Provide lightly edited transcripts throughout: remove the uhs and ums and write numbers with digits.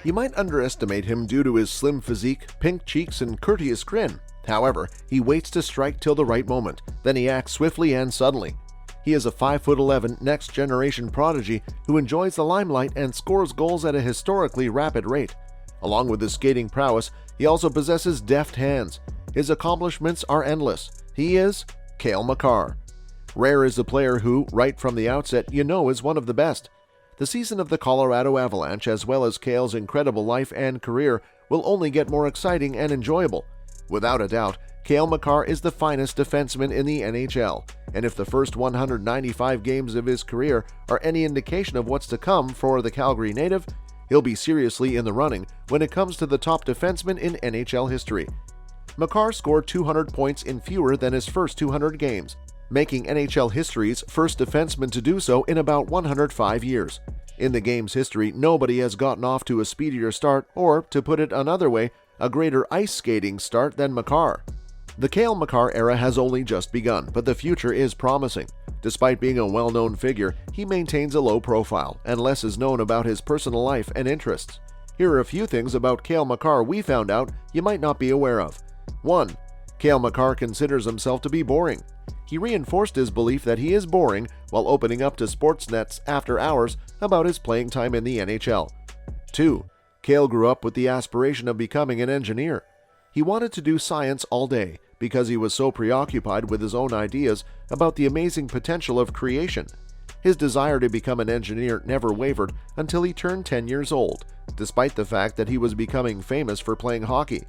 You might underestimate him due to his slim physique, pink cheeks, and courteous grin. However, he waits to strike till the right moment, then he acts swiftly and suddenly. He is a 5'11" next-generation prodigy who enjoys the limelight and scores goals at a historically rapid rate. Along with his skating prowess, he also possesses deft hands. His accomplishments are endless. He is Cale Makar. Rare is the player who, right from the outset, is one of the best. The season of the Colorado Avalanche, as well as Cale's incredible life and career, will only get more exciting and enjoyable. Without a doubt, Cale Makar is the finest defenseman in the NHL, and if the first 195 games of his career are any indication of what's to come for the Calgary native, he'll be seriously in the running when it comes to the top defenseman in NHL history. Makar scored 200 points in fewer than his first 200 games, making NHL history's first defenseman to do so in about 105 years. In the game's history, nobody has gotten off to a speedier start, or, to put it another way, a greater ice skating start than Makar. The Cale Makar era has only just begun, but the future is promising. Despite being a well-known figure, he maintains a low profile, and less is known about his personal life and interests. Here are a few things about Cale Makar we found out you might not be aware of. 1. Cale Makar considers himself to be boring. He reinforced his belief that he is boring while opening up to Sportsnet's After Hours about his playing time in the NHL. 2. Cale grew up with the aspiration of becoming an engineer. He wanted to do science all day because he was so preoccupied with his own ideas about the amazing potential of creation. His desire to become an engineer never wavered until he turned 10 years old, despite the fact that he was becoming famous for playing hockey.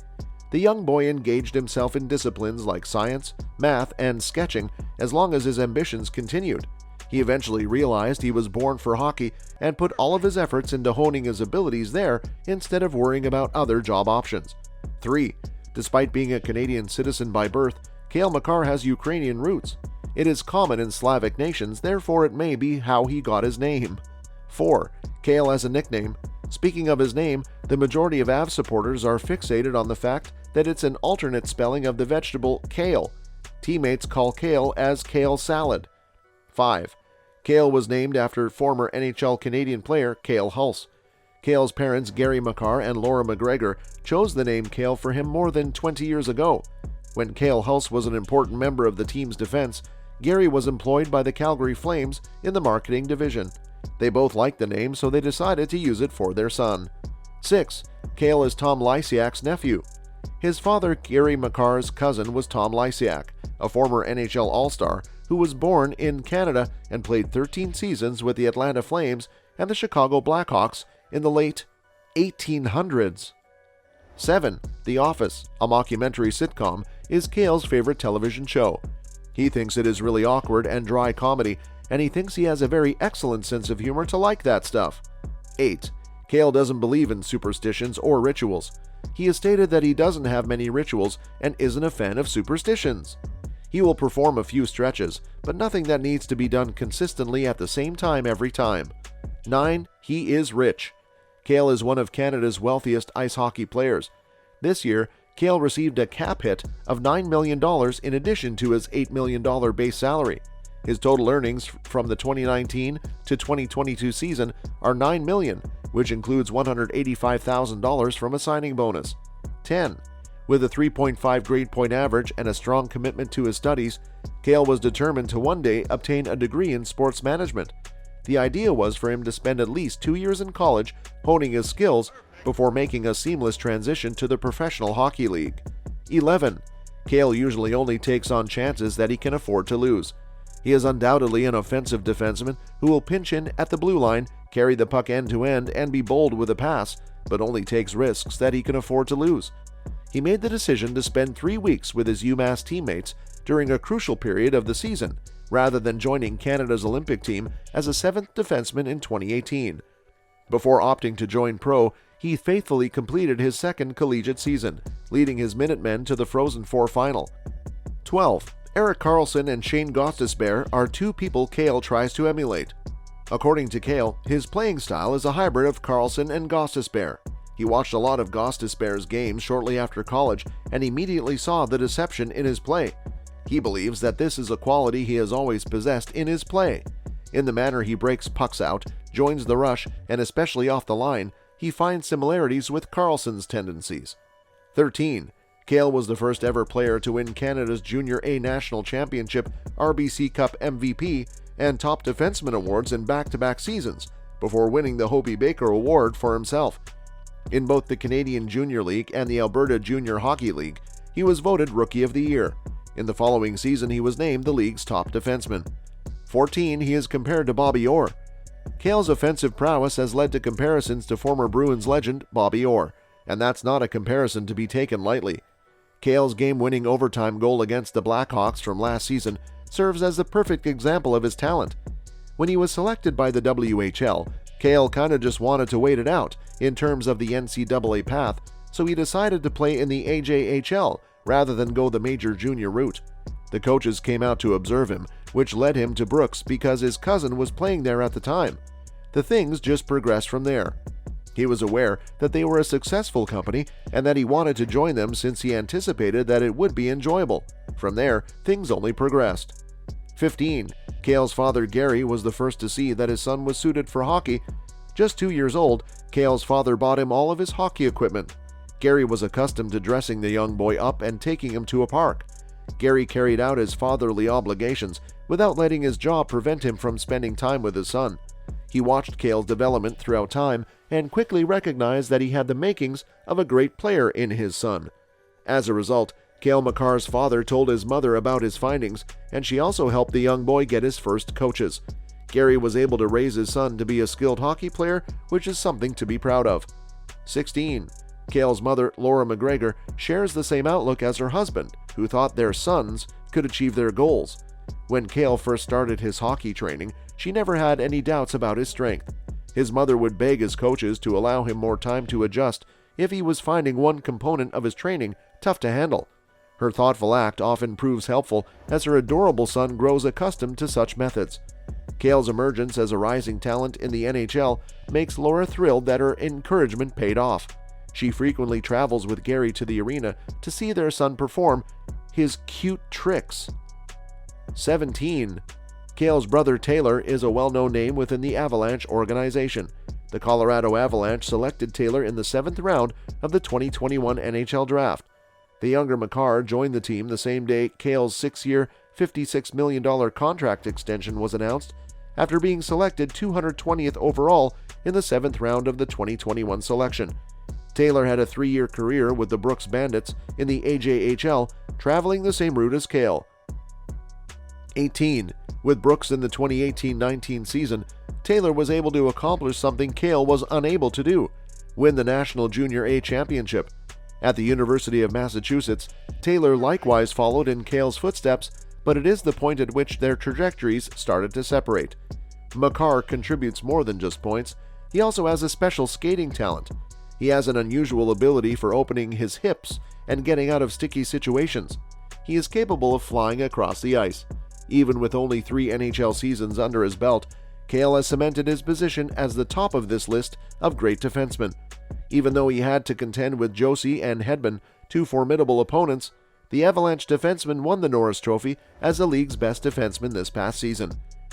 The young boy engaged himself in disciplines like science, math, and sketching as long as his ambitions continued. He eventually realized he was born for hockey and put all of his efforts into honing his abilities there instead of worrying about other job options. 3. Despite being a Canadian citizen by birth, Cale Makar has Ukrainian roots. It is common in Slavic nations, therefore it may be how he got his name. 4. Cale has a nickname. Speaking of his name, the majority of Av supporters are fixated on the fact that it's an alternate spelling of the vegetable kale. Teammates call kale as kale salad. 5. Cale was named after former NHL Canadian player Cale Hulse. Cale's parents, Gary Makar and Laura McGregor, chose the name Cale for him more than 20 years ago. When Cale Hulse was an important member of the team's defense, Gary was employed by the Calgary Flames in the marketing division. They both liked the name, so they decided to use it for their son. 6. Cale is Tom Lysiak's nephew. His father, Gary Makar's cousin, was Tom Lysiak, a former NHL All-Star who was born in Canada and played 13 seasons with the Atlanta Flames and the Chicago Blackhawks in the late 1800s. 7. The Office, a mockumentary sitcom, is Cale's favorite television show. He thinks it is really awkward and dry comedy, and he thinks he has a very excellent sense of humor to like that stuff. 8. Cale doesn't believe in superstitions or rituals. He has stated that he doesn't have many rituals and isn't a fan of superstitions. He will perform a few stretches, but nothing that needs to be done consistently at the same time every time. 9. He is rich. Cale is one of Canada's wealthiest ice hockey players. This year, Cale received a cap hit of $9 million in addition to his $8 million base salary. His total earnings from the 2019 to 2022 season are $9 million, which includes $185,000 from a signing bonus. 10. With a 3.5 grade point average and a strong commitment to his studies, Cale was determined to one day obtain a degree in sports management. The idea was for him to spend at least 2 years in college honing his skills before making a seamless transition to the Professional Hockey League. 11. Cale usually only takes on chances that he can afford to lose. He is undoubtedly an offensive defenseman who will pinch in at the blue line, carry the puck end-to-end, and be bold with a pass, but only takes risks that he can afford to lose. He made the decision to spend 3 weeks with his UMass teammates during a crucial period of the season, rather than joining Canada's Olympic team as a 7th defenseman in 2018. Before opting to join pro, he faithfully completed his second collegiate season, leading his Minutemen to the Frozen Four final. 12. Erik Karlsson and Shane Gostisbehere are two people Cale tries to emulate. According to Cale, his playing style is a hybrid of Karlsson and Gostisbehere. He watched a lot of Gostisbehere's games shortly after college and immediately saw the deception in his play. He believes that this is a quality he has always possessed in his play. In the manner he breaks pucks out, joins the rush, and especially off the line, he finds similarities with Karlsson's tendencies. 13. Cale was the first ever player to win Canada's Junior A National Championship, RBC Cup MVP, and top defenseman awards in back-to-back seasons, before winning the Hobey Baker Award for himself. In both the Canadian Junior League and the Alberta Junior Hockey League, he was voted Rookie of the Year. In the following season, he was named the league's top defenseman. 14. He is compared to Bobby Orr. Cale's offensive prowess has led to comparisons to former Bruins legend Bobby Orr, and that's not a comparison to be taken lightly. Cale's game-winning overtime goal against the Blackhawks from last season serves as the perfect example of his talent. When he was selected by the WHL, Cale kinda just wanted to wait it out in terms of the NCAA path, so he decided to play in the AJHL rather than go the major junior route. The coaches came out to observe him, which led him to Brooks because his cousin was playing there at the time. The things just progressed from there. He was aware that they were a successful company and that he wanted to join them since he anticipated that it would be enjoyable. From there, things only progressed. 15. Cale's father Gary was the first to see that his son was suited for hockey. Just 2 years old, Cale's father bought him all of his hockey equipment. Gary was accustomed to dressing the young boy up and taking him to a park. Gary carried out his fatherly obligations without letting his job prevent him from spending time with his son. He watched Cale's development throughout time and quickly recognized that he had the makings of a great player in his son. As a result, Cale Makar's father told his mother about his findings, and she also helped the young boy get his first coaches. Gary was able to raise his son to be a skilled hockey player, which is something to be proud of. 16. Cale's mother, Laura McGregor, shares the same outlook as her husband, who thought their sons could achieve their goals. When Cale first started his hockey training, she never had any doubts about his strength. His mother would beg his coaches to allow him more time to adjust if he was finding one component of his training tough to handle. Her thoughtful act often proves helpful as her adorable son grows accustomed to such methods. Cale's emergence as a rising talent in the NHL makes Laura thrilled that her encouragement paid off. She frequently travels with Gary to the arena to see their son perform his cute tricks. 17. Cale's brother Taylor is a well-known name within the Avalanche organization. The Colorado Avalanche selected Taylor in the 7th round of the 2021 NHL Draft. The younger Makar joined the team the same day Cale's 6-year, $56 million contract extension was announced, after being selected 220th overall in the 7th round of the 2021 selection. Taylor had a 3-year career with the Brooks Bandits in the AJHL, traveling the same route as Cale. 18. With Brooks in the 2018-19 season, Taylor was able to accomplish something Cale was unable to do: win the National Junior A Championship. At the University of Massachusetts, Taylor likewise followed in Cale's footsteps, but it is the point at which their trajectories started to separate. Makar contributes more than just points. He also has a special skating talent. He has an unusual ability for opening his hips and getting out of sticky situations. He is capable of flying across the ice. Even with only 3 NHL seasons under his belt, Cale has cemented his position as the top of this list of great defensemen. Even though he had to contend with Josi and Hedman, 2 formidable opponents, the Avalanche defenseman won the Norris Trophy as the league's best defenseman this past season.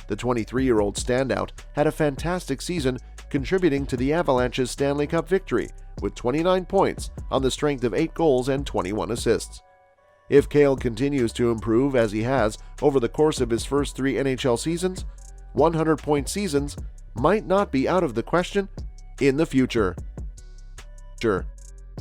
The 23-year-old standout had a fantastic season, contributing to the Avalanche's Stanley Cup victory with 29 points on the strength of 8 goals and 21 assists. If Cale continues to improve as he has over the course of his first 3 NHL seasons, 100-point seasons might not be out of the question in the future.